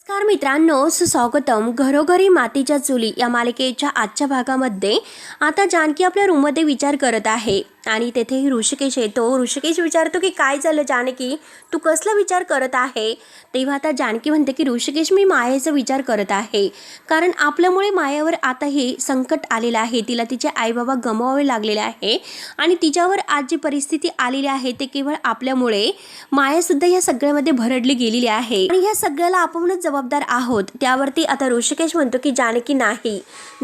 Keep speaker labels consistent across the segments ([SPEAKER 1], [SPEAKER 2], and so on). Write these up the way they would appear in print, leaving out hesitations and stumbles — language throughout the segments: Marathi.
[SPEAKER 1] नमस्कार मित्रांनो, सुस्वागतम. घरोघरी मातीच्या चुली या मालिकेच्या आजच्या भागामध्ये आता जानकी आपल्या रूममध्ये विचार करत आहे आणि तेथे ऋषिकेश येतो. ऋषिकेश विचारतो की काय झालं जानकी, तू कसला विचार करत आहे. तेव्हा आता जानकी म्हणते की ऋषिकेश, मी मायेचा विचार करत आहे, कारण आपल्यामुळे मायावर आताही संकट आलेलं आहे. तिला तिचे आईबाबा गमवावे लागलेले आहे आणि तिच्यावर आज जी परिस्थिती आलेली आहे ते केवळ आपल्यामुळे. मायासुद्धा या सगळ्यामध्ये भरडली गेलेली आहे आणि या सगळ्याला आपणच जबाबदार आहोत. त्यावरती आता ऋषिकेश म्हणतो की जानकी नाही,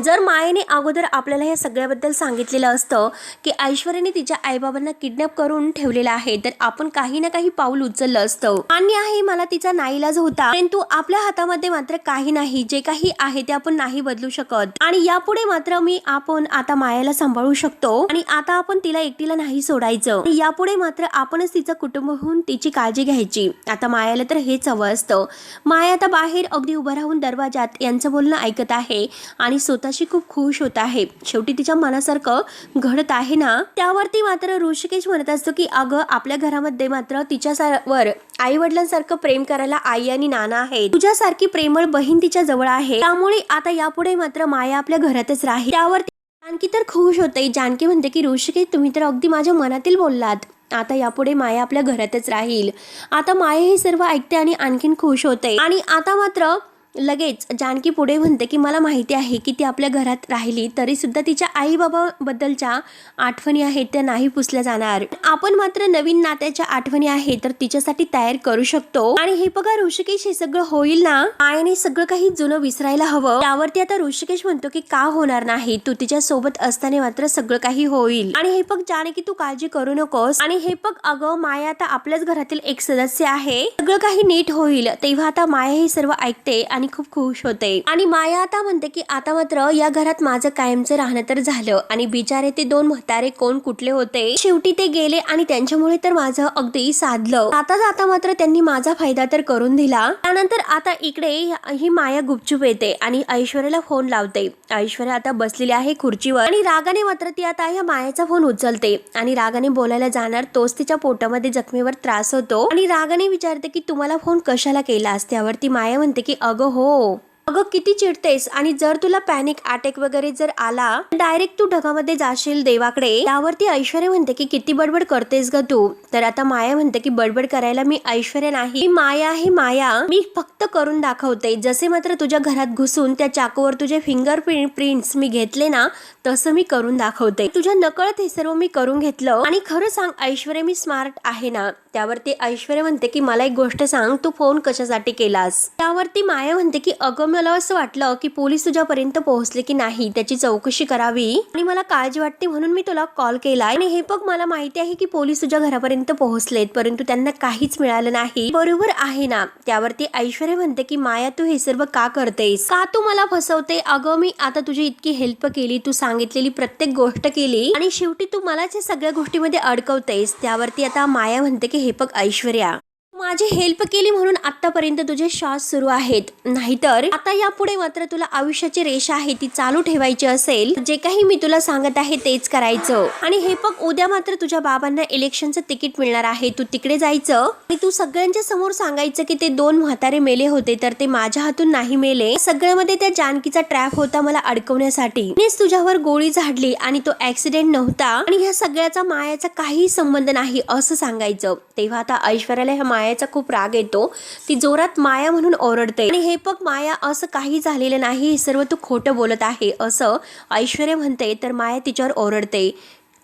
[SPEAKER 1] जर मायेने अगोदर आपल्याला या सगळ्याबद्दल सांगितलेलं असतं की ऐश्वर्याने तिच्या आईबाबांना किडनॅप करून ठेवलेलं आहे, तर आपण काही ना काही पाऊल उचललं असतं. मान्य आहे, मला तिचा नाईलाज होता, परंतु आपल्या हातामध्ये मात्र काही नाही. जे काही आहे ते आपण नाही बदलू शकत आणि यापुढे मात्र आपण आता मायाला सांभाळू शकतो आणि आता आपण तिला एकटीला नाही सोडायचं. यापुढे मात्र आपणच तिचं कुटुंब होऊन तिची काळजी घ्यायची. आता मायाला तर हेच हवं असतं. माया आता बाहेर अगदी उभं राहून दरवाजात यांचं बोलणं ऐकत आहे आणि स्वतःशी खूप खुश होत आहे. शेवटी तिच्या मनासारखं घडत आहे ना. त्यावरती मात्र ऋषिकेश म्हणत असतो की अगं, आपल्या घरामध्ये मात्र तिच्यावर आई वडिलांसारखं प्रेम करायला आई आणि नाना आहे. तुझ्यासारखी प्रेमळ बहीण तिच्या जवळ आहे, त्यामुळे आता यापुढे मात्र माया आपल्या घरातच राहील. त्यावरती जानकी तर खुश होते. जानकी म्हणते की ऋषिकेश, तुम्ही तर अगदी माझ्या मनातील बोललात. आता यापुढे माया आपल्या घरातच राहील. आता माया हे सर्व ऐकते आणि आणखीन खुश होते आणि आता मात्र लगेच जानकी पुढे म्हणते की मला माहिती आहे की ती आपल्या घरात राहिली तरी सुद्धा तिच्या आई बाबाबद्दलच्या आठवणी आहेत त्या नाही पुसल्या जाणार. आपण मात्र नवीन नात्याच्या आठवणी आहेत तर तिच्यासाठी तयार करू शकतो. आणि हे बघा ऋषिकेश, हे सगळं होईल ना. मायाने सगळं काही जुनं विसरायला हवं. त्यावरती आता ऋषिकेश म्हणतो की का होणार नाही, तू तिच्या सोबत असताना मात्र सगळं काही होईल. आणि हे बघ जानकी, तू काळजी करू नकोस. आणि हे बघ अगं, माया आता आपल्याच घरातील एक सदस्य आहे, सगळं काही नीट होईल. तेव्हा आता माया हे सर्व ऐकते आणि खूप खुश होते. आणि माया आता म्हणते की आता मात्र या घरात माझं कायमचं राहणं तर झालं आणि बिचारे ते दोन म्हातारे कोण कुठले होते, शेवटी ते गेले आणि त्यांच्यामुळे तर माझं अगदी साधलं. आता जाता मात्र त्यांनी माझा फायदा तर करून दिला. त्यानंतर आता इकडे ही माया गुपचूप येते आणि ऐश्वर्याला फोन लावते. ऐश्वर्या आता बसलेली आहे खुर्चीवर आणि रागाने मात्र ती आता या मायाचा फोन उचलते आणि रागाने बोलायला जाणार तोच तिच्या पोटामध्ये जखमेवर त्रास होतो आणि रागाने विचारते की तुम्हाला फोन कशाला केलास. त्यावरती माया म्हणते की अगं हो, अगं किती चिडतेस आणि जर तुला पॅनिक अटॅक वगैरे जर आला डायरेक्ट तू ढगामध्ये जाशील देवाकडे. त्यावरती ऐश्वर्या म्हणते की किती बडबड करतेस ग तू. तर आता माया म्हणते की बडबड करायला मी ऐश्वर्या नाही, मी माया आहे. माया, मी फक्त करून दाखवते. जसे मात्र तुझ्या घरात घुसून त्या चाकूवर तुझे फिंगर प्रिंट्स मी घेतले ना, तसं मी करून दाखवते. तुझ्या नकळत हे सर्व मी करून घेतलं. आणि खरं सांग ऐश्वर्या, मी स्मार्ट आहे ना. त्यावरती ऐश्वर्या म्हणते की मला एक गोष्ट सांग, तू फोन कशासाठी केलास. त्यावरती माया म्हणते की अगं, मला असं वाटलं की पोलीस तुझ्यापर्यंत पोहोचले की नाही त्याची चौकशी करावी आणि मला काळजी वाटते म्हणून मी तुला कॉल केला. आणि हे बघ, मला माहिती आहे की पोलीस तुझ्या घरापर्यंत पोहोचलेत परंतु त्यांना काहीच मिळालं नाही, बरोबर आहे ना. त्यावरती ऐश्वर्या म्हणते की माया, तू हे सर्व का करतेस, का तू मला फसवते. अगं, मी आता तुझी इतकी हेल्प केली, तू सांगितलेली प्रत्येक गोष्ट केली आणि शेवटी तू मलाच या सगळ्या गोष्टीमध्ये अडकवतेस. त्यावरती आता माया म्हणते की हे बघ ऐश्वर्या, माझी हेल्प केली म्हणून आतापर्यंत तुझे श्वास सुरू आहेत, नाहीतर आता यापुढे मात्र तुला आयुष्याची रेषा आहे ती चालू ठेवायची असेल, जे काही मी तुला सांगत आहे तेच करायचं. आणि हे बघ, उद्या मात्र तुझ्या बाबांना इलेक्शनचं तिकीट मिळणार आहे, तू तिकडे जायचं आणि तू सगळ्यांच्या समोर सांगायचं की ते दोन म्हातारे मेले होते तर ते माझ्या हातून नाही मेले. सगळ्यामध्ये त्या जानकीचा ट्रॅप होता मला अडकवण्यासाठी, मीच तुझ्यावर गोळी झाडली आणि तो ऍक्सिडेंट नव्हता आणि ह्या सगळ्याचा मायाचा काही संबंध नाही असं सांगायचं. तेव्हा आता ऐश्वर्याला ह्या मायाचा खूप राग येतो. ती जोरात माया म्हणून ओरडते आणि हे बघ माया, असं काही झालेलं नाही, हे सर्व तू खोटं बोलत आहे असं ऐश्वर्या म्हणते. तर माया तिच्यावर ओरडते,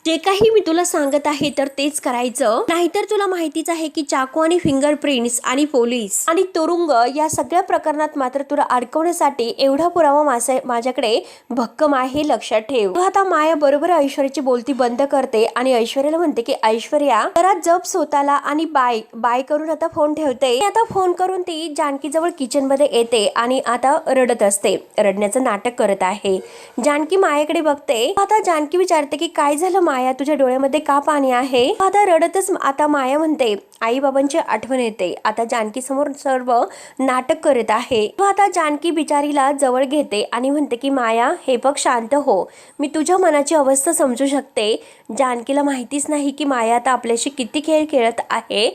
[SPEAKER 1] जे काही मी तुला सांगत आहे तर तेच करायचं, नाहीतर तुला माहितीच आहे की चाकू आणि फिंगरप्रिंट्स आणि पोलीस आणि तुरुंग या सगळ्या प्रकरणात मात्र तुला अडकवण्यासाठी एवढा पुरावा माझ्याकडे भक्कम आहे, लक्षात ठेव. आता माया बरोबर ऐश्वर्याची बोलती बंद करते आणि ऐश्वर्याला म्हणते की ऐश्वर्या, जरा जप स्वतःला आणि बाय करून आता फोन ठेवते. आता फोन करून ती जानकी जवळ किचन मध्ये येते आणि आता रडत असते, रडण्याचं नाटक करत आहे. जानकी मायाकडे बघते. आता जानकी विचारते की काय झालं माया, तुझ्या डोळ्यामध्ये का पाणी आहे. आता रडतच आता माया म्हणते आई बाबांची आठवण येते. आता जानकी समोर सर्व नाटक करत आहे. आता जानकी बिचारीला जवळ घेते आणि म्हणते की माया, हे बघ शांत हो, मी तुझ्या मनाची अवस्था समजू शकते. जानकीला माहितीच नाही की माया आता आपल्याशी किती खेळ खेळत आहे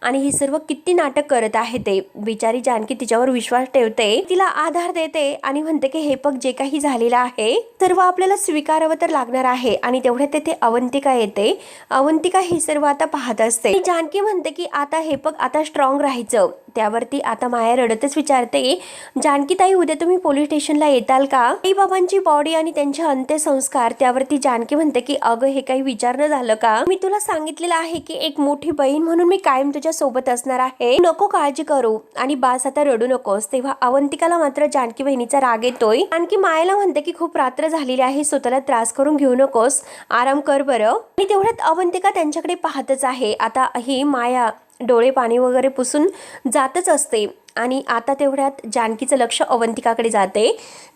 [SPEAKER 1] आणि हे सर्व किती नाटक करत आहे ते. बिचारी जानकी तिच्यावर विश्वास ठेवते, तिला आधार देते आणि म्हणते की हे बघ जे काही झालेलं आहे सर्व आपल्याला स्वीकारावं तर लागणार आहे. आणि तेवढ्यात तेथे अवंतिका येते. अवंतिका हे सर्व आता पाहत असते. जानकी म्हणते की आता हे बघ आता स्ट्रॉंग राहायचं. त्यावरती आता माया रडतच विचारते, जानकी ताई उद्या तुम्ही पोलीस स्टेशनला येताल का? आई बाबांची बॉडी आणि त्यांचे अंत्यसंस्कार. त्यावरती जानकी म्हणते की अगं हे काही विचारणं झालं का? मी तुला सांगितलेलं आहे की एक मोठी बहीण म्हणून मी कायम तुझ्या सोबत असणार आहे, नको काळजी करू आणि बास आता रडू नकोस. तेव्हा अवंतिकाला मात्र जानकी बहिणीचा राग येतोय. आणखी मायाला म्हणते की खूप रात्र झालेली आहे, स्वतःला त्रास करून घेऊ नकोस, आराम कर बरं. आणि तेवढ्यात अवंतिका त्यांच्याकडे पाहतच आहे. आता ही माया डोळे पाणी वगैरे पुसून जातच असते आणि आता तेवढ्यात जानकीचं लक्ष अवंतिकाकडे जाते.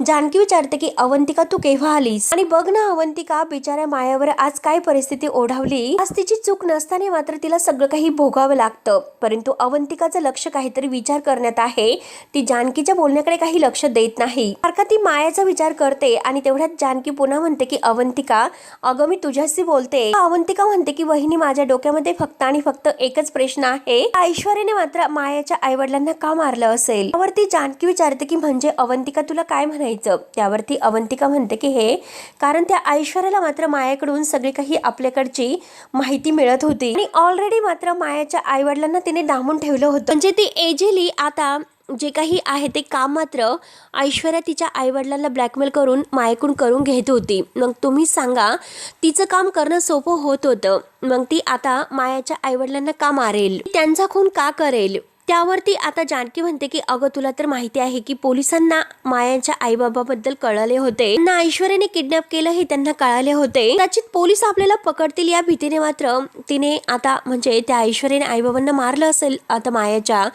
[SPEAKER 1] जानकी विचारते की अवंतिका तू केव्हा आलीस? आणि बघ ना अवंतिका, बिचाऱ्या मायावर आज काय परिस्थिती ओढावली. आज तिची चूक नसताना मात्र तिला सगळं काही भोगावं लागतं. परंतु अवंतिकाचं लक्ष काहीतरी विचार करण्यात आहे. ती जानकीच्या बोलण्याकडे काही लक्ष देत नाही. सारखा ती मायाचा विचार करते. आणि तेवढ्यात जानकी पुन्हा म्हणते की अवंतिका अगं मी तुझ्याशी बोलते. अवंतिका म्हणते की वहिनी माझ्या डोक्यामध्ये फक्त आणि फक्त एकच प्रश्न आहे, ऐश्वर्याने मात्र मायाच्या आईवडिलांना का मारलं असेल? त्यावरती जानकी विचारते की म्हणजे अवंतिका तुला काय म्हणायचं? त्यावरती अवंतिका म्हणते की हे कारण त्या ऐश्वर्याला मात्र मायाकडून सगळी काही आपल्याकडची माहिती मिळत होती आणि ऑलरेडी मात्र मायाच्या आईवडिलांना तिने डांबून ठेवलं होतं. म्हणजे ती एजेली आता जे काही आहे ते काम मात्र ऐश्वर्या तिच्या आईवडिलांना ब्लॅकमेल करून मायेकडून करून घेत होती. मग तुम्ही सांगा, तिचं काम करणं सोपं होत होतं, मग ती आता मायाच्या आईवडिलांना का मारेल, त्यांचा खून का करेल? त्यावरती आता जानकी म्हणते की अगं तुला तर माहिती आहे की पोलिसांना मायाच्या आईबाबाबद्दल कळाले होते, त्यांना ऐश्वर्याने किडनॅप केलं हे त्यांना कळाले होते. कदाचित पोलीस आपल्याला पकडतील या भीतीने मात्र तिने आता म्हणजे त्या ऐश्वर्याने आईबाबांना मारलं असेल आता मायाच्या.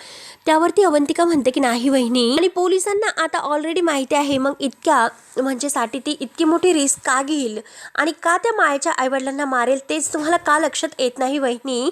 [SPEAKER 1] त्यावरती अवंतिका म्हणते की नाही वहिनी, आणि पोलिसांना आता ऑलरेडी माहिती आहे, मग इतक्या म्हणजे साठी ती इतकी मोठी रिस्क का घेईल आणि का त्या मायाच्या आईवडिलांना मारेल तेच तुम्हाला का लक्षात येत नाही वहिनी?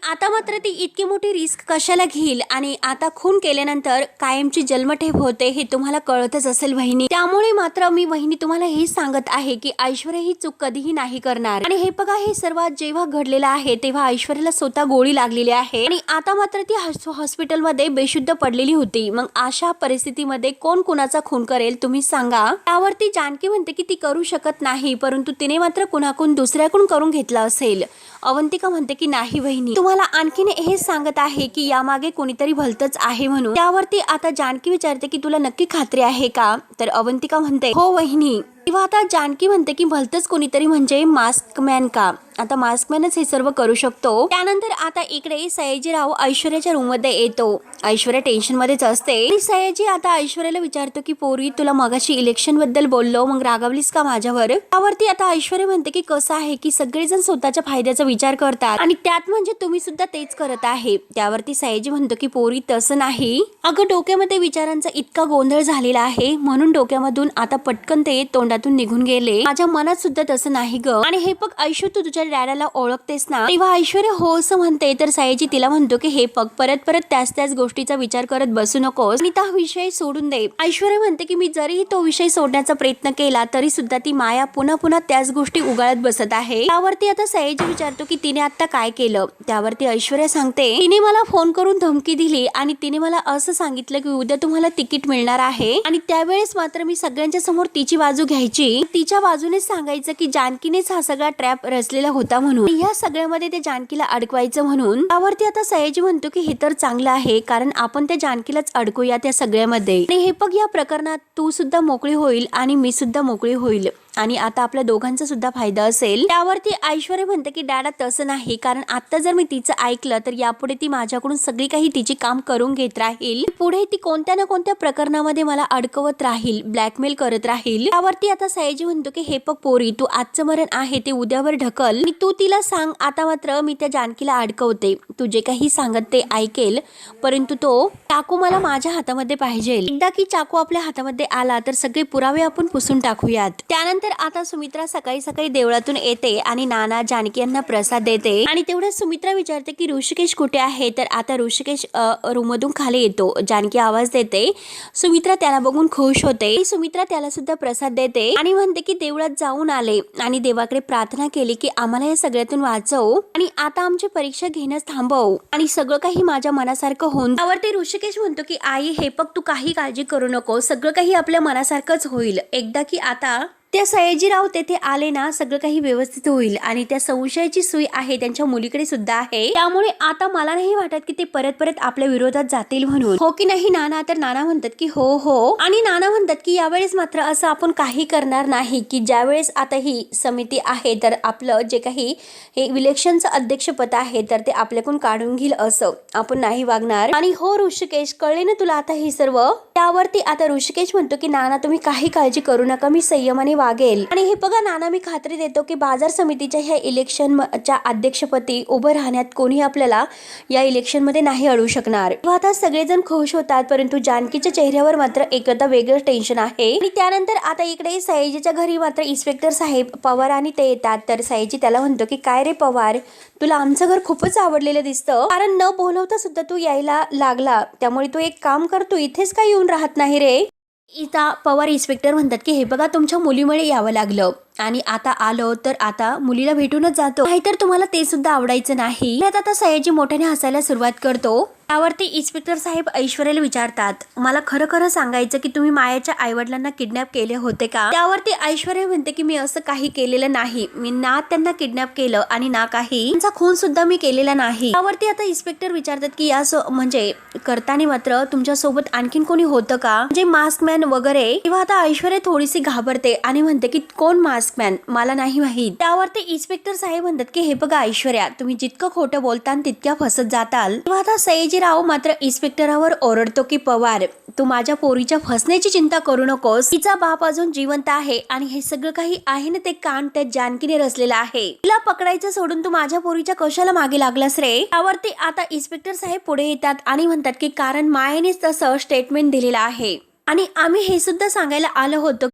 [SPEAKER 1] आता मात्र ती इतकी मोठी रिस्क कशाला घेईल आणि आता खून केल्यानंतर कायमची जन्मठेप होते हे तुम्हाला कळतच असेल वहिनी. त्यामुळे मात्र मी वहिनी तुम्हाला हे सांगत आहे की ऐश्वर्या ही चूक कधीही नाही करणार. आणि हे बघा, हे सर्व जेव्हा घडलेलं आहे तेव्हा ऐश्वर्याला स्वतः गोळी लागलेली आहे आणि आता मात्र ती हॉस्पिटलमध्ये बेशुद्ध पडलेली होती. मग अशा परिस्थितीमध्ये कोण कुणाचा खून करेल तुम्ही सांगा? त्यावरती जानकी म्हणते की ती करू शकत नाही, परंतु तिने मात्र कुणाकडून दुसऱ्याकडून करून घेतला असेल. अवंतिका म्हणते की नाही वहिनी, तुम्हाला आणखीन हे सांगत आहे की यामागे कोणीतरी भलतच आहे म्हणून. त्यावरती आता जानकी विचारते की तुला नक्की खात्री आहे का? तर अवंतिका म्हणते हो वहिनी. तेव्हा आता जानकी म्हणते की भलतच कोणीतरी म्हणजे मास्कमॅन का? आता मास्कमॅनच हे सर्व करू शकतो. त्यानंतर आता इकडे सयाजीराव ऐश्वर्याच्या रूम मध्ये येतो. ऐश्वर्या टेन्शन मध्येच असते आणि सयाजी आता ऐश्वर्याला विचारतो की पोरी तुला मगाशी इलेक्शन बद्दल बोललो, मग रागावलीस का माझ्यावर? त्यावरती आता ऐश्वर्या म्हणते की कसं आहे की सगळेजण स्वतःच्या फायद्याचा विचार करतात आणि त्यात म्हणजे तुम्ही सुद्धा तेच करत आहे. त्यावरती सयाजी म्हणतो की पोरी तसं नाही, अगं डोक्यामध्ये विचारांचा इतका गोंधळ झालेला आहे म्हणून डोक्यामधून आता पटकन ते तोंडातून निघून गेले. माझ्या मनात सुद्धा तसं नाही ग. आणि हे बघ ऐश्वर्या, तू तुझ्या डॅडाला ओळखतेस ना? तेव्हा ऐश्वर्या हो असं म्हणते. तर सयाजी तिला म्हणतो की हे बघ परत त्याच गोष्टीचा विचार करत बसू नकोस आणि हा विषय सोडून दे. ऐश्वर्या म्हणते की मी जरीही तो विषय सोडण्याचा प्रयत्न केला तरी सुद्धा ती माया पुन्हा त्याच गोष्टी उगाळत बसत आहे. त्यावरती आता सयाजी विचारतो की तिने आता काय केलं? त्यावरती ऐश्वर्या सांगते तिने मला फोन करून धमकी दिली आणि तिने मला असं सांगितलं की उद्या तुम्हाला तिकीट मिळणार आहे आणि त्यावेळेस मात्र मी सगळ्यांच्या समोर तिची बाजू घ्यायची, तिच्या बाजूनेच सांगायचं की जानकीनेच हा सगळा ट्रॅप रचलेला होता म्हणून, या सगळ्यामध्ये ते जानकीला अडकवायचं म्हणून. त्यावरती आता सयाजी म्हणतो की हे तर चांगलं आहे कारण आपण त्या जानकीलाच अडकूया त्या सगळ्यामध्ये आणि हे बघ या प्रकरणात तू सुद्धा मोकळी होईल आणि मी सुद्धा मोकळी होईल आणि आता आपल्या दोघांचा सुद्धा फायदा असेल. त्यावरती ऐश्वर्या म्हणते की डॅडा तसं नाही, कारण आता जर मी तिचं ऐकलं तर यापुढे ती माझ्याकडून सगळी काही तिची काम करून घेत राहील, पुढे ती कोणत्या ना कोणत्या प्रकरणामध्ये मला अडकवत राहील, ब्लॅकमेल करत राहील. त्यावरती आता सयाजी म्हणतो की हे बघ पोरी, तू आजचं मरण आहे ते उद्यावर ढकल आणि तू तिला सांग आता मात्र मी त्या जानकीला अडकवते, तू जे काही सांगत ते ऐकेल, परंतु तो चाकू मला माझ्या हातामध्ये पाहिजे. एकदा की चाकू आपल्या हातामध्ये आला तर सगळे पुरावे आपण पुसून टाकूयात. त्यानंतर त्यानंतर आता सुमित्रा सकाळी सकाळी देवळातून येते आणि नाना जानकी यांना प्रसाद देते आणि तेवढ्यात सुमित्रा विचारते की ऋषिकेश कुठे आहे. तर आता ऋषिकेश रूम मधून खाली येतो. जानकी आवाज देते. सुमित्रा त्याला बघून खुश होते. सुमित्रा त्याला सुद्धा प्रसाद देते आणि म्हणते की देवळात जाऊन आले आणि देवाकडे प्रार्थना केली की आम्हाला या सगळ्यातून वाचव आणि आता आमची परीक्षा घेणं थांबव आणि सगळं काही माझ्या मनासारखं होऊन. त्यावरती ऋषिकेश म्हणतो की आई हे बघ तू काही काळजी करू नको, सगळं काही आपल्या मनासारखंच होईल. एकदा की आता त्या सयाजीराव तेथे आले ना सगळं काही व्यवस्थित होईल आणि त्या संशयाची सुई आहे त्यांच्या मुलीकडे सुद्धा आहे. त्यामुळे आता मला नाही वाटत की ते परत परत आपल्या विरोधात जातील म्हणून. हो की नाही नाना. तर नाना म्हणतात की हो हो आणि नाना म्हणतात की यावेळेस मात्र असं आपण काही करणार नाही की ज्यावेळेस आता ही समिती आहे तर आपलं जे काही हे इलेक्शनचं अध्यक्षपद आहे तर ते आपल्याकडून काढून घेईल असं आपण नाही वागणार. आणि हो ऋषिकेश कळले ना तुला आता हे सर्व. त्यावरती आता ऋषिकेश म्हणतो की नाना तुम्ही काही काळजी करू नका, मी संयमाने वागेल. आणि हे बघा नाना मी खात्री देतो की बाजार समितीच्या ह्या इलेक्शनच्या अध्यक्षपदी उभं राहण्यात कोणी आपल्याला या इलेक्शन मध्ये नाही अडवू शकणार. आता सगळेजण खुश होतात परंतु जानकीच्या चेहऱ्यावर मात्र एक वेगळं टेन्शन आहे. आणि त्यानंतर आता इकडे सयाजीच्या घरी मात्र इन्स्पेक्टर साहेब पवार आणि ते येतात. तर सयाजी त्याला म्हणतो की काय रे पवार तुला आमचं घर खूपच आवडलेलं दिसतं, कारण न बोलवता सुद्धा तू यायला लागला, त्यामुळे तू एक काम कर तू इथेच काय येऊन राहत नाही रे. इथं पवार इन्स्पेक्टर म्हणतात की हे बघा तुमच्या मुलीमुळे यावं लागलं आणि आता आलो तर आता मुलीला भेटूनच जातो, नाहीतर तुम्हाला ते सुद्धा आवडायचं नाही. आता सयाजी मोठ्याने हसायला सुरुवात करतो. त्यावरती इन्स्पेक्टर साहेब ऐश्वर्याला विचारतात मला खरं खरं सांगायचं की तुम्ही मायाच्या आईवडिलांना किडनॅप केले होते का. त्यावरती ऐश्वर्या म्हणते की मी असं काही केलेलं नाही, मी ना त्यांना किडनॅप केलं आणि ना काही त्यांचा खून सुद्धा मी केलेला नाही. त्यावरती आता इन्स्पेक्टर विचारतात की या म्हणजे करताना मात्र तुमच्या सोबत आणखीन कोणी होतं का, म्हणजे मास्कमॅन वगैरे. तेव्हा आता ऐश्वर्या थोडीशी घाबरते आणि म्हणते की कोण मास्कमॅन मला नाही माहित. त्यावरती इन्स्पेक्टर साहेब म्हणतात की हे बघा ऐश्वर्या तुम्ही जितकं खोटं बोलताल तितक्या फसत जाताल. तेव्हा आता सयाजीराव मात्र इन्स्पेक्टरावर ओरडतो की पवार तू माझ्या पोरीच्या फसण्याची चिंता करू नकोस, तिचा बाप अजून जिवंत आहे आणि हे सगळं काही आहे ना ते कान त्या जानकीने रचलेलं आहे, तिला पकडायचं सोडून तू माझ्या पोरीच्या कशाला मागे लागलास रे. त्यावरती आता इन्स्पेक्टर साहेब पुढे येतात आणि म्हणतात की कारण मायानेच तसं स्टेटमेंट दिलेलं आहे आणि आम्ही हे सुद्धा सांगायला आलो होतो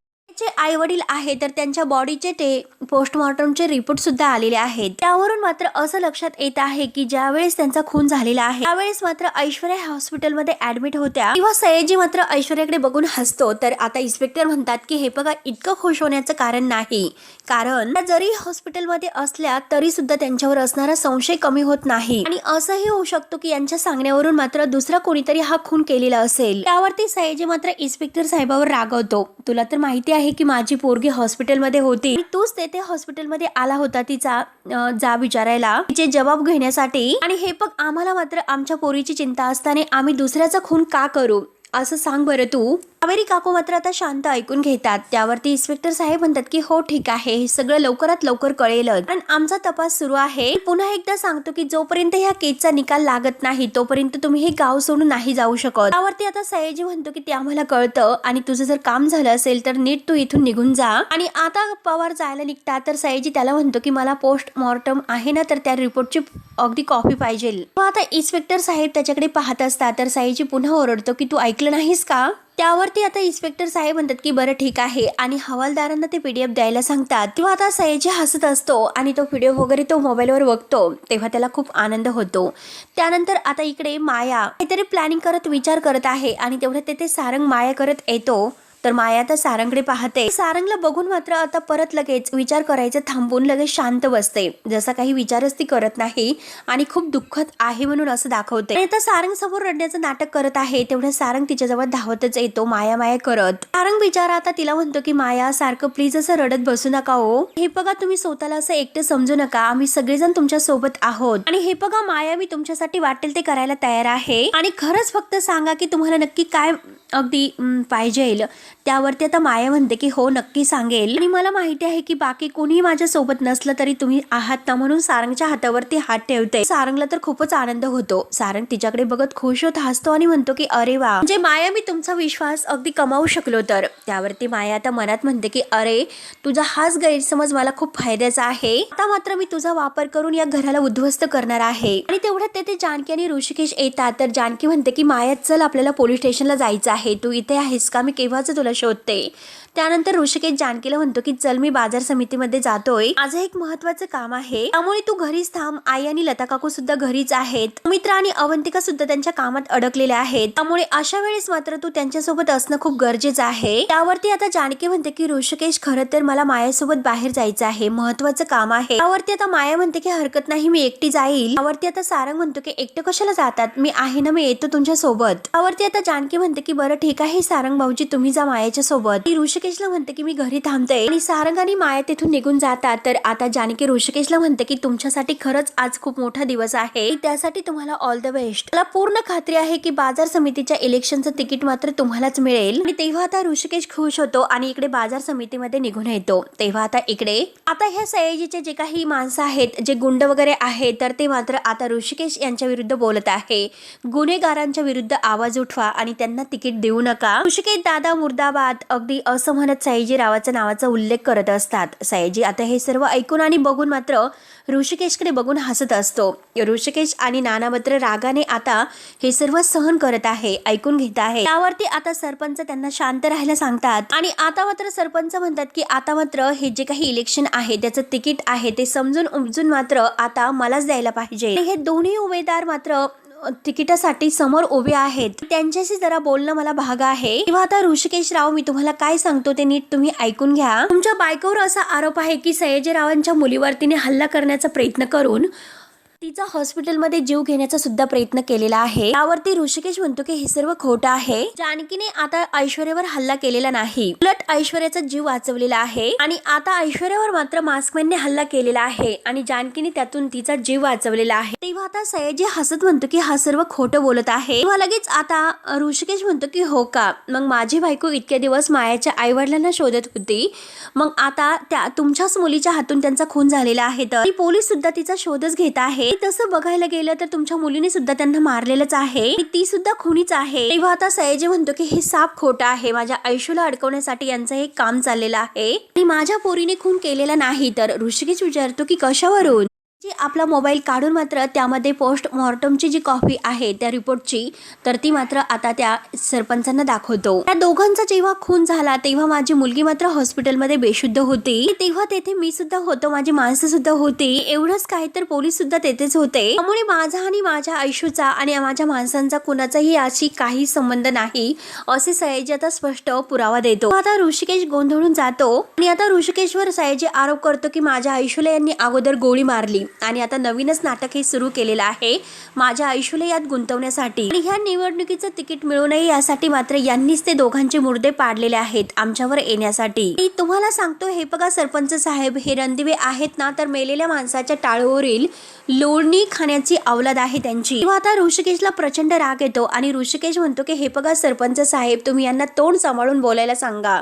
[SPEAKER 1] आई वडील आहे तर त्यांच्या बॉडीचे ते पोस्टमॉर्टमचे रिपोर्ट सुद्धा आलेले आहेत. त्यावरून मात्र असं लक्षात येत आहे की ज्यावेळेस त्यांचा खून झालेला आहे त्यावेळेस मात्र ऐश्वर्या हॉस्पिटलमध्ये ऍडमिट होत्या तेव्हा सयाजी मात्र ऐश्वर्याकडे बघून हसतो. तर आता इन्स्पेक्टर म्हणतात की हे बघा इतकं खुश होण्याचं कारण नाही, कारण जरी हॉस्पिटलमध्ये असल्या तरी सुद्धा त्यांच्यावर असणारा संशय कमी होत नाही आणि असंही होऊ शकतो की यांच्या सांगण्यावरून मात्र दुसरा कोणीतरी हा खून केलेला असेल. त्यावरती सयाजी मात्र इन्स्पेक्टर साहेबावर रागवतो. तुला तर माहिती आहे की माझी पोरगी हॉस्पिटलमध्ये होती, तूच तेथे हॉस्पिटलमध्ये आला होता तिचा जा विचारायला, तिचे जबाब घेण्यासाठी आणि हे बघ आम्हाला मात्र आमच्या पोरीची चिंता असताना आम्ही दुसऱ्याचा खून का करू असं सांग बरं तू. कावेरी काकू मात्र आता शांत ऐकून घेतात. त्यावरती इन्स्पेक्टर साहेब म्हणतात की हो ठीक आहे हे सगळं लवकरात लवकर कळेलच आणि आमचा तपास सुरू आहे. पुन्हा एकदा सांगतो की जोपर्यंत ह्या केसचा निकाल लागत नाही तोपर्यंत तुम्ही हे गाव सोडून नाही जाऊ शकत. त्यावरती आता सयाजी म्हणतो की ते आम्हाला कळतं आणि तुझं जर काम झालं असेल तर नीट तू इथून निघून जा. आणि आता पवार जायला निघतात तर सयाजी त्याला म्हणतो की मला पोस्टमॉर्टम आहे ना तर त्या रिपोर्टची अगदी कॉपी पाहिजे. आता इन्स्पेक्टर साहेब त्याच्याकडे पाहत असतात तर सयाजी पुन्हा ओरडतो की तू ऐकलं नाहीस का. त्यावरती आता इन्स्पेक्टर साहेब म्हणतात की बरं ठीक आहे आणि हवालदारांना ते पीडीएफ द्यायला सांगतात. तेव्हा आता सयाजी हसत असतो आणि तो पीडीएफ वगैरे तो मोबाईलवर बघतो तेव्हा त्याला खूप आनंद होतो. त्यानंतर आता इकडे माया काहीतरी प्लॅनिंग करत विचार करत आहे आणि तेवढ्यात तेथे सारंग माया करत येतो. तर माया आता सारंगकडे पाहते. सारंगला बघून मात्र आता परत लगेच विचार करायचं थांबून लगेच शांत बसते, जसा काही विचारच ती करत नाही आणि खूप दुःखद आहे म्हणून असं दाखवते. आणि आता सारंग समोर रडण्याचं नाटक करत आहे तेवढ्या सारंग तिच्याजवळ धावतच येतो माया माया करत. सारंग बिचारा आता तिला म्हणतो की माया सारखं प्लीज असं रडत बसू नका हो, हे बघा तुम्ही स्वतःला असं एकटं समजू नका, आम्ही सगळेजण तुमच्या सोबत आहोत आणि हे बघा माया मी तुमच्यासाठी वाटेल ते करायला तयार आहे आणि खरंच फक्त सांगा की तुम्हाला नक्की काय अगदी पाहिजे. त्यावरती आता माया म्हणते की हो नक्की सांगेल आणि मला माहिती आहे की बाकी कोणीही माझ्या सोबत नसलं तरी तुम्ही आहात ना, म्हणून सारंगच्या हातावरती हात ठेवते. सारंगला तर खूपच आनंद होतो. सारंग तिच्याकडे बघत खुश होत हसतो आणि म्हणतो की अरे वा, म्हणजे माया मी तुमचा विश्वास अगदी कमावू शकलो तर. त्यावरती माया आता मनात म्हणते की अरे तुझा हाच गैरसमज मला खूप फायद्याचा आहे, आता मात्र मी तुझा वापर करून या घराला उद्ध्वस्त करणार आहे. आणि तेवढ्यात तेथे जानकी आणि ऋषिकेश येतात. तर जानकी म्हणते की माया चल आपल्याला पोलीस स्टेशनला जायचं आहे, तू इथे आहेस का, मी केव्हाच तुला शोधते. त्यानंतर ऋषिकेश जानकीला म्हणतो की चल मी बाजार समितीमध्ये जातोय, आज एक महत्वाचं काम आहे, त्यामुळे तू घरीच थांब. आई आणि लता काकू सुद्धा घरीच आहेत. सुमित्रा आणि अवंतिका सुद्धा त्यांच्या कामात अडकलेल्या आहेत, त्यामुळे अशा वेळेस मात्र तू त्यांच्यासोबत असणं खूप गरजेचं आहे. त्यावरती आता जानकी म्हणते की ऋषिकेश खरं तर मला मायासोबत बाहेर जायचं आहे, महत्वाचं काम आहे. त्यावरती आता माया म्हणते की हरकत नाही, मी एकटी जाईल. त्यावरती आता सारंग म्हणतो की एकटं कशाला जातात, मी आहे ना, मी येतो तुमच्या सोबत. त्यावरती आता जानकी म्हणते की बरं ठीक आहे सारंग भाऊजी, तुम्ही जा मायाच्या सोबत. ऋषिकेशला म्हणते की मी घरी थांबते आणि सारंग आणि माया तिथून निघून जातात. तर आता जानकी ऋषिकेशला म्हणते की तुमच्यासाठी खरंच आज खूप मोठा दिवस आहे, त्यासाठी तुम्हाला ऑल द बेस्ट. मला पूर्ण खात्री आहे की बाजार समितीच्या इलेक्शनचं तिकीट मात्र तुम्हालाच मिळेल. आणि तेव्हा आता ऋषिकेश खुश होतो आणि इकडे बाजार समितीमध्ये निघून येतो. तेव्हा आता इकडे आता ह्या सयाजीचे जे काही माणसं आहेत, जे गुंड वगैरे आहेत, तर ते मात्र आता ऋषिकेश यांच्या विरुद्ध बोलत आहे. गुन्हेगारांच्या विरुद्ध आवाज उठवा आणि त्यांना तिकीट देऊ नका. ऋषिकेश दादा मुर्दाबाद अगदी असं म्हणत सयाजी रावाचा नावाचा उल्लेख करत असतात. सयाजी आता हे सर्व ऐकून आणि बघून मात्र ऋषिकेशकडे बघून हसत असतो. ऋषिकेश आणि नाना मात्र रागाने आता हे सर्व सहन करत आहे, ऐकून घेत आहे. त्यावरती आता सरपंच त्यांना शांत राहायला सांगतात आणि आता मात्र सरपंच म्हणतात की आता मात्र हे जे काही इलेक्शन आहे त्याचं तिकीट आहे ते समजून उमजून मात्र आता मलाच द्यायला पाहिजे. हे दोन्ही उमेदवार मात्र तिकिटासाठी समोर उभे आहेत, त्यांच्याशी जरा बोलणं मला भाग आहे. तेव्हा आता ऋषिकेश राव, मी तुम्हाला काय सांगतो ते नीट तुम्ही ऐकून घ्या. तुमच्या बायकोवर असा आरोप आहे की सयाजीरावांच्या मुलीवर तिने हल्ला करण्याचा प्रयत्न करून तिचा हॉस्पिटलमध्ये जीव घेण्याचा सुद्धा प्रयत्न केलेला आहे. त्यावरती ऋषिकेश म्हणतो की हे सर्व खोटं आहे. जानकीने आता ऐश्वर्यावर हल्ला केलेला नाही, उलट ऐश्वर्याचा जीव वाचवलेला आहे आणि आता ऐश्वर्यावर मात्र मास्कमॅनने हल्ला केलेला आहे आणि जानकीने त्यातून तिचा जीव वाचवलेला आहे. तेव्हा आता सयाजी हसत म्हणतो की हा सर्व खोटं बोलत आहे. तेव्हा लगेच आता ऋषिकेश म्हणतो की हो का, मग माझी बायको इतके दिवस मायाच्या आई वडिलांना शोधत होती, मग आता त्या तुमच्याच मुलीच्या हातून त्यांचा खून झालेला आहे, तर पोलीस सुद्धा तिचा शोधच घेत आहे. तसं बघायला गेलं तर तुमच्या मुलीने सुद्धा त्यांना मारलेलंच आहे, ती सुद्धा खुनीच आहे. तेव्हा आता सयाजी म्हणतो की हे साफ खोटं आहे, माझ्या आयुष्याला अडकवण्यासाठी यांचं हे काम चाललेलं आहे आणि माझ्या पोरीने खून केलेला नाही. तर ऋषिकेश विचारतो की कशावरून. आपला मोबाईल काढून मात्र त्यामध्ये पोस्ट मॉर्टमची जी कॉपी आहे त्या रिपोर्टची, तर ती मात्र आता त्या सरपंचांना दाखवतो. त्या दोघांचा जेव्हा खून झाला तेव्हा माझी मुलगी मात्र हॉस्पिटलमध्ये बेशुद्ध होती, तेव्हा तेथे मी सुद्धा होतो, माझी माणसं सुद्धा होती. एवढंच काय तर पोलीस सुद्धा तेथेच होते. त्यामुळे माझा आणि माझ्या आयुष्याचा आणि माझ्या माणसांचा कुणाचाही याशी काही संबंध नाही असे सयाजी आता स्पष्ट पुरावा देतो. आता ऋषिकेश गोंधळून जातो आणि आता ऋषिकेशवर सयाजी आरोप करतो की माझ्या आयुष्याला यांनी अगोदर गोळी मारली आणि आता नवीनच नाटक हे सुरू केलेलं आहे माझ्या आयुष्याला यात गुंतवण्यासाठी आणि ह्या निवडणुकीचं तिकीट मिळू नये यासाठी मात्र यांनीच ते दोघांचे मुर्दे पाडलेले आहेत आमच्यावर येण्यासाठी. मी तुम्हाला सांगतो, हे बघा सरपंच साहेब, हे रणदिवे आहेत ना, तर मेलेल्या माणसाच्या टाळूवरील लोणी खाण्याची अवलाद आहे त्यांची. तेव्हा आता ऋषिकेशला प्रचंड राग येतो आणि ऋषिकेश म्हणतो की हे बघा सरपंच साहेब, तुम्ही यांना तोंड सांभाळून बोलायला सांगा.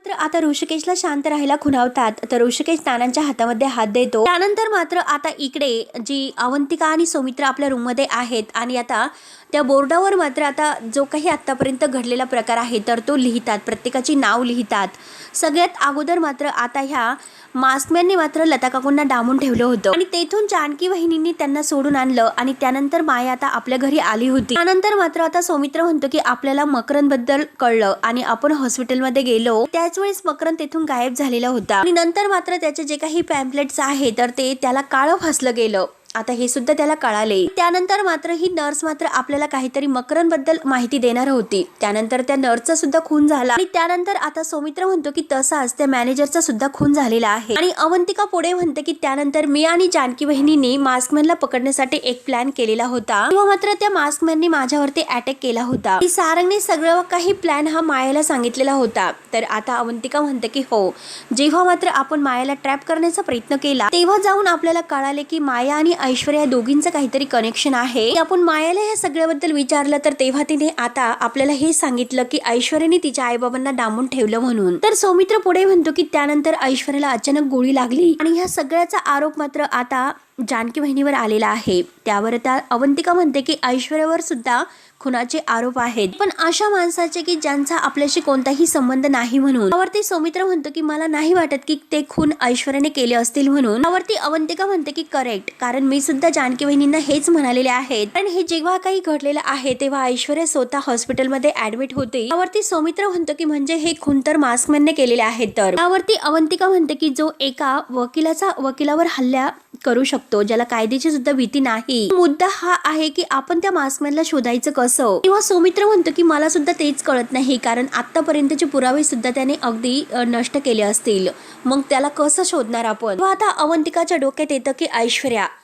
[SPEAKER 1] तर आता ऋषिकेशला शांत राहायला खुणावतात. तर ऋषिकेश नानांच्या हातामध्ये हात देतो. त्यानंतर मात्र आता इकडे जी अवंतिका आणि सुमित्रा आपल्या रूम मध्ये आहेत आणि आता त्या बोर्डावर मात्र आता जो काही आतापर्यंत घडलेला प्रकार आहे तर तो लिहितात, प्रत्येकाची नाव लिहितात. सगळ्यात अगोदर मात्र आता ह्या मास्कमॅनने मात्र लता काकूंना डांबून ठेवलं होतं आणि तेथून जानकी वहिनींनी त्यांना सोडून आणलं आणि त्यानंतर माया आता आपल्या घरी आली होती. त्यानंतर मात्र आता सौमित्र म्हणतो की आपल्याला मकरंद बद्दल कळलं आणि आपण हॉस्पिटलमध्ये गेलो, त्याच वेळेस मकरंद तेथून गायब झालेला होता आणि नंतर मात्र त्याचे जे काही पॅम्पलेट्स आहे तर ते त्याला काळं फासलं गेलं. आता हे सुद्धा त्याला कळाले. त्यानंतर मात्र ही नर्स मात्र आपल्याला काहीतरी मकरंद बद्दल माहिती देणार होती. त्यानंतर त्या नर्सचा सुद्धा खून झाला आणि त्यानंतर आता सौमित्र म्हणतो की तसाच त्या मॅनेजरचा सुद्धा खून झालेला आहे आणि अवंतिका पुढे म्हणते की त्यानंतर मी आणि जानकी वहिनींनी मास्कमॅनला पकडण्यासाठी एक प्लॅन केलेला होता, तेव्हा मात्र त्या मास्कमॅनने माझ्यावरती अटॅक केला होता. सारंगने सगळं काही प्लॅन हा मायाला सांगितलेला होता. तर आता अवंतिका म्हणते की हो, जेव्हा मात्र आपण मायाला ट्रॅप करण्याचा प्रयत्न केला तेव्हा जाऊन आपल्याला कळाले की माया आणि ऐश्वर्या दोघींचं काहीतरी कनेक्शन आहे. आपण मायाला या सगळ्याबद्दल विचारलं तर तेव्हा तिने आता आपल्याला हे सांगितलं की ऐश्वर्याने तिच्या आईबाबांना डांबून ठेवलं म्हणून. तर सौमित्र पुढे म्हणतो की त्यानंतर ऐश्वर्याला अचानक गोळी लागली आणि ह्या सगळ्याचा आरोप मात्र आता जानकी बहिणीवर आलेला आहे, त्यावर त्या अवंतिका म्हणते की ऐश्वर्यावर सुद्धा खुनाचे आरोप आहेत, पण अशा माणसाचे की ज्यांचा आपल्याशी कोणताही संबंध नाही म्हणून. त्यावरती सौमित्र म्हणतो की मला नाही वाटत की ते खून ऐश्वर्याने केले असतील म्हणून. त्यावरती अवंतिका म्हणते की करेक्ट, कारण मी सुद्धा जानकी बहिणींना हेच म्हणालेले आहेत. कारण हे जेव्हा काही घडलेलं आहे तेव्हा ऐश्वर्या स्वतः हॉस्पिटलमध्ये ऍडमिट होते. त्यावरती सौमित्र म्हणतो की म्हणजे हे खून तर मास्कमॅनने केलेले आहेत. तर त्यावरती अवंतिका म्हणते की जो एका वकिलावर हल्ला करू शकतो, ज्याला कायद्याची सुद्धा भीती नाही, मुद्दा हा आहे की आपण त्या मास्कमॅनला शोधायचं कसं. किंवा सौमित्र म्हणतो की मला सुद्धा तेच कळत नाही, कारण आतापर्यंतचे पुरावे सुद्धा त्याने अगदी नष्ट केले असतील, मग त्याला कसं शोधणार आपण. आता अवंतिकाच्या डोक्यात येतं की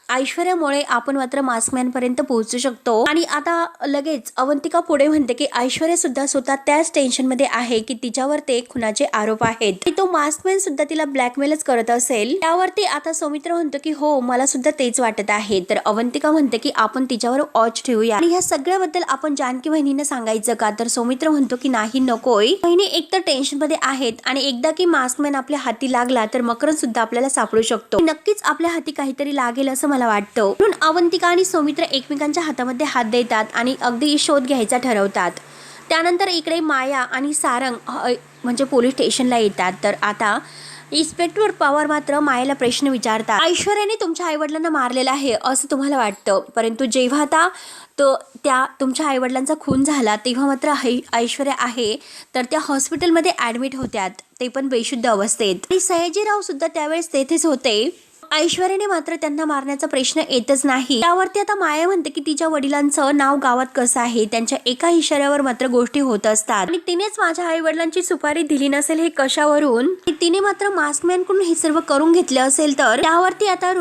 [SPEAKER 1] ऐश्वर्यामुळे आपण मात्र मास्कमॅन पर्यंत पोहोचू शकतो. आणि आता लगेच अवंतिका पुढे म्हणते की ऐश्वर्या सुद्धा स्वतः त्याच टेन्शन मध्ये आहे की तिच्यावर ते खुनाचे आरोप आहेत, तो मास्कमॅन सुद्धा तिला ब्लॅकमेलच करत असेल. त्यावरती आता सौमित्र म्हणतो की हो, मला सुद्धा तेच वाटत आहे. तर अवंतिका म्हणते की आपण तिच्यावर वॉच ठेवूया आणि ह्या सगळ्याबद्दल आपण जानकी बहिणींना सांगायचं का. तर सौमित्र म्हणतो की नाही, नकोय. बहिणी एकतर टेन्शन मध्ये आहेत आणि एकदा की मास्कमॅन आपल्या हाती लागला तर मकरन सुद्धा आपल्याला सापडू शकतो. नक्कीच आपल्या हाती काहीतरी लागेल असं मला वाटतं. म्हणून अवंतिका आणि सौमित्र एकमेकांच्या हातामध्ये हात देतात आणि अगदी शोध घ्यायचा ठरवतात. त्यानंतर इकडे माया आणि सारंग म्हणजे पोलीस स्टेशनला येतात. तर आता इन्स्पेक्टर पवार मात्र मायाला प्रश्न विचारतात, ऐश्वर्याने तुमच्या आईवडिलांना मारलेलं आहे असं तुम्हाला वाटतं, परंतु जेव्हा आता त्या तुमच्या आईवडिलांचा खून झाला तेव्हा मात्र ऐश्वर्या आहे तर त्या हॉस्पिटलमध्ये ऍडमिट होत्यात, ते पण बेशुद्ध अवस्थेत. आणि सयाजीराव सुद्धा त्यावेळेस तेथेच होते. ऐश्वर्याने मात्र त्यांना मारण्याचा प्रश्न येतच नाही. त्यावरती आता माया म्हणते की तिच्या वडिलांचं नाव गावात कसं आहे, त्यांच्या एका इशाऱ्यावर मात्र गोष्टी होत असतात आणि तिनेच माझ्या आई वडिलांची सुपारी दिली नसेल हे कशावरून, तिने मात्र मास्कमॅन कडून हे सर्व करून घेतले असेल. तर त्यावरती आता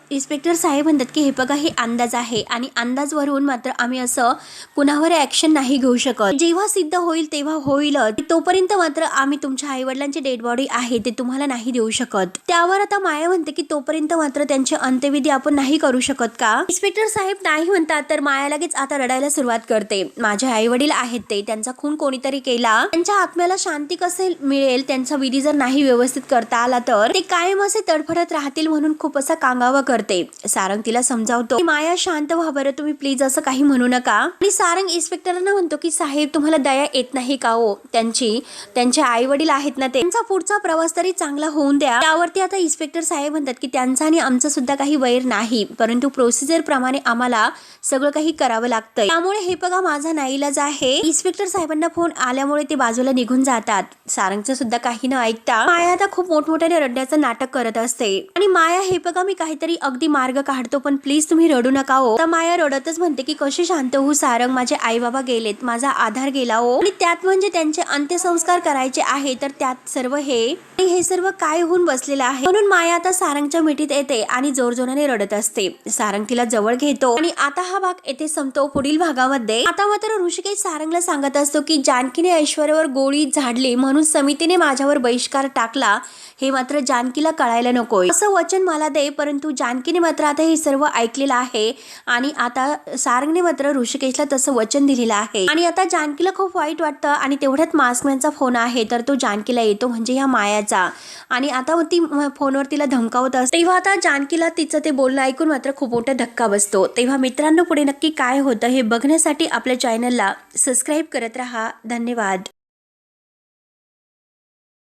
[SPEAKER 1] इन्स्पेक्टर साहेब म्हणतात की हे बघा, हे अंदाज आहे आणि अंदाजवरून मात्र आम्ही असं कुणावर ऍक्शन नाही घेऊ शकत. जेव्हा सिद्ध होईल तेव्हा होईल, तोपर्यंत मात्र आम्ही तुमच्या आई वडिलांची डेड बॉडी आहे ते तुम्हाला नाही देऊ शकत. त्यावर आता माया म्हणते की पर्यंत मात्र त्यांचे अंत्यविधी आपण नाही करू शकत का. इन्स्पेक्टर साहेब नाही म्हणतात तर माया लगेच आता रडायला सुरुवात करते. माझे आई वडील आहेत ते, त्यांचा खून कोणीतरी केला, त्यांच्या आत्म्याला शांती कसे मिळेल, त्यांचा विधी जर नाही व्यवस्थित करता आला तर ते कायम असे तडफडत राहतील म्हणून खूप असा कांगावा करते. सारंग तिला समजावतो, माया शांत व्हा बरं, तुम्ही प्लीज असं काही म्हणू नका. आणि सारंग इन्स्पेक्टरांना म्हणतो की साहेब तुम्हाला दया येत नाही का हो, त्यांचे आई वडील आहेत ना, त्यांचा पुढचा प्रवास तरी चांगला होऊन द्या. त्यावरती आता इन्स्पेक्टर साहेब म्हणतात की त्यांचा आणि आमचं सुद्धा काही वैर नाही, परंतु प्रोसिजर प्रमाणे आम्हाला सगळं काही करावं लागतंय, त्यामुळे हे बघा माझा नाईलाज आहे. इन्स्पेक्टर साहेबांना फोन आल्यामुळे ते बाजूला निघून जातात. सारंगचं सुद्धा काही न ऐकता माया आता खूप मोठमोठ्याने रडण्याचं नाटक करत असते आणि माया हे बघा मी काहीतरी अगदी मार्ग काढतो पण प्लीज तुम्ही रडू नका हो. तर माया रडतच म्हणते की कशी शांत होऊ सारंग, माझे आई बाबा गेलेत, माझा आधार गेला हो, आणि त्यात म्हणजे त्यांचे अंत्यसंस्कार करायचे आहे, तर त्यात सर्व हे सर्व काय होऊन बसलेलं आहे. म्हणून माया आता सारंगच्या मिठीत येते आणि जोरजोराने रडत असते. सारंग तिला जवळ घेतो आणि आता हा भाग येथे संपतो. पुढील भागामध्ये आता मात्र ऋषिकेश सारंगला सांगत असतो की जानकीने ऐश्वर्यावर गोळी झाडली म्हणून समितीने माझ्यावर बहिष्कार टाकला, हे मात्र जानकीला कळायला नकोय असं वचन मला दे. परंतु जानकीने मात्र आता हे सर्व ऐकलेलं आहे आणि आता सारंगने मात्र ऋषिकेशला तसं वचन दिलेलं आहे आणि आता जानकीला खूप वाईट वाटतं. आणि तेवढ्यात मास्कमॅनचा फोन आहे तर तो जानकीला येतो, म्हणजे ह्या मायाचा, आणि आता ती फोनवर तिला धमकावत असते. तेव्हा आता जानकीला तिचं ते बोलणं ऐकून मात्र खूप मोठा धक्का बसतो. तेव्हा मित्रांनो पुढे नक्की काय होतं हे बघण्यासाठी आपल्या चॅनलला सबस्क्राईब करत राहा. धन्यवाद.